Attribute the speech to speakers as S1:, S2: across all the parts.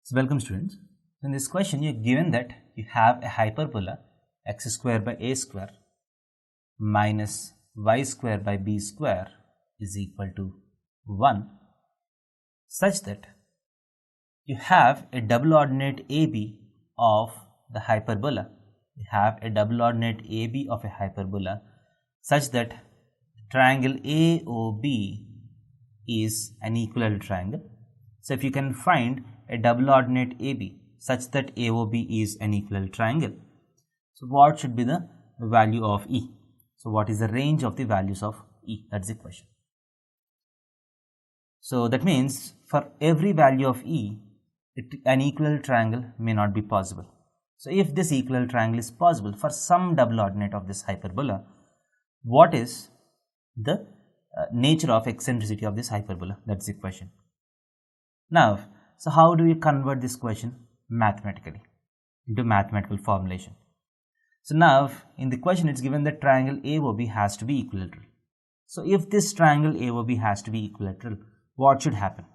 S1: So welcome students. In this question you are given that you have a hyperbola x square by a square minus y square by b square is equal to 1 such that you have a double ordinate AB of the hyperbola. You have a double ordinate AB of a hyperbola such that triangle AOB is an equilateral triangle. So if you can find a double ordinate AB such that AOB is an equilateral triangle, so what should be the value of E? So what is the range of the values of E? That's the question. So that means for every value of E, an equilateral triangle may not be possible. So if this equilateral triangle is possible for some double ordinate of this hyperbola, what is the nature of eccentricity of this hyperbola? That's the question. Now, so how do we convert this question mathematically into mathematical formulation? So now in the question it's given that triangle AOB has to be equilateral. So if this triangle AOB has to be equilateral, what should happen?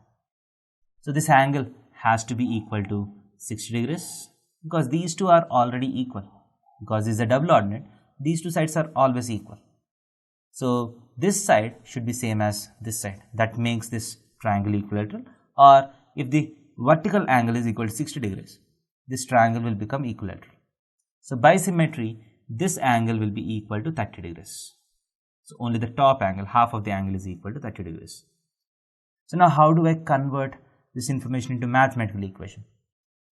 S1: So this angle has to be equal to 60 degrees because these two are already equal. Because this is a double ordinate, these two sides are always equal. So this side should be same as this side. That makes this triangle equilateral. Or if the vertical angle is equal to 60 degrees, this triangle will become equilateral. So by symmetry, this angle will be equal to 30 degrees. So only the top angle, half of the angle is equal to 30 degrees. So now how do I convert this information into mathematical equation?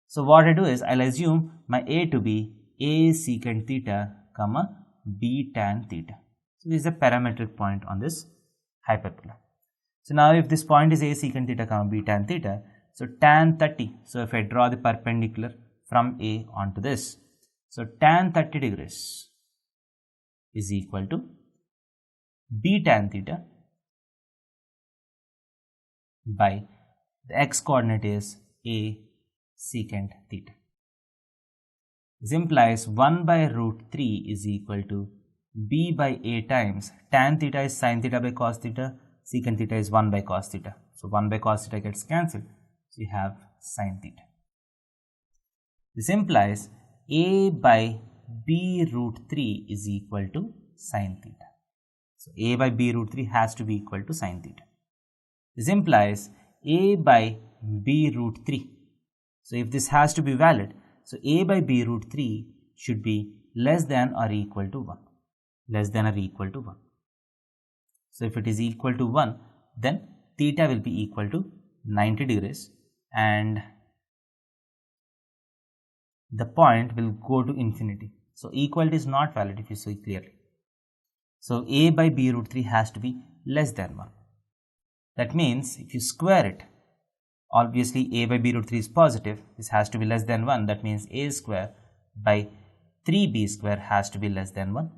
S1: So what I do is I'll assume my A to be A secant theta comma B tan theta. So this is a parametric point on this hyperbola. So now if this point is A secant theta comma B tan theta, so tan 30, so if I draw the perpendicular from A onto this, so tan 30 degrees is equal to B tan theta by the x coordinate is A secant theta. This implies 1 by root 3 is equal to B by A times tan theta is sin theta by cos theta, secant theta is 1 by cos theta. So 1 by cos theta gets cancelled. So you have sin theta. This implies A by B root 3 is equal to sin theta. So A by B root 3 has to be equal to sin theta. This implies A by B root 3. So if this has to be valid, so A by B root 3 should be less than or equal to 1. Less than or equal to 1. So if it is equal to 1, then theta will be equal to 90 degrees and the point will go to infinity. So equality is not valid if you see clearly. So A by B root 3 has to be less than 1. That means if you square it, obviously A by B root 3 is positive. This has to be less than 1. That means A square by 3B square has to be less than 1.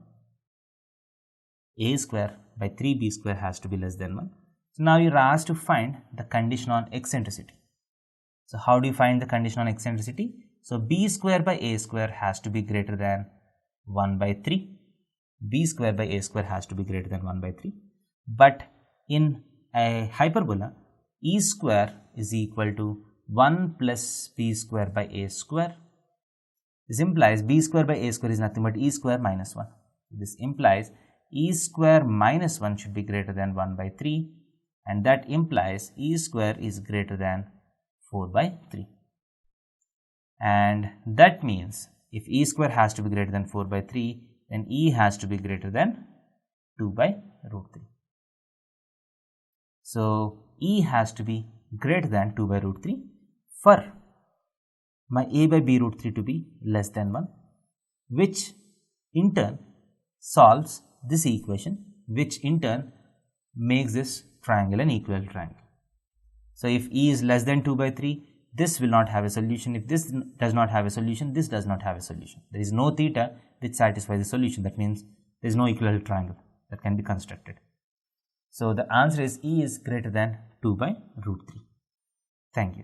S1: A square by 3B square has to be less than 1. So now you are asked to find the condition on eccentricity. So how do you find the condition on eccentricity? So B square by A square has to be greater than 1 by 3. B square by A square has to be greater than 1 by 3. But in a hyperbola, E square is equal to 1 plus B square by A square. This implies B square by A square is nothing but E square minus 1. This implies E square minus 1 should be greater than 1 by 3, and that implies E square is greater than 4 by 3. And that means if E square has to be greater than 4 by 3, then E has to be greater than 2 by root 3. So E has to be greater than 2 by root 3 for my A by B root 3 to be less than 1, which in turn solves this equation, which in turn makes this triangle an equilateral triangle. So if E is less than 2 by 3, this will not have a solution. If this does not have a solution, this does not have a solution. There is no theta which satisfies the solution. That means there is no equilateral triangle that can be constructed. So the answer is E is greater than 2 by root 3. Thank you.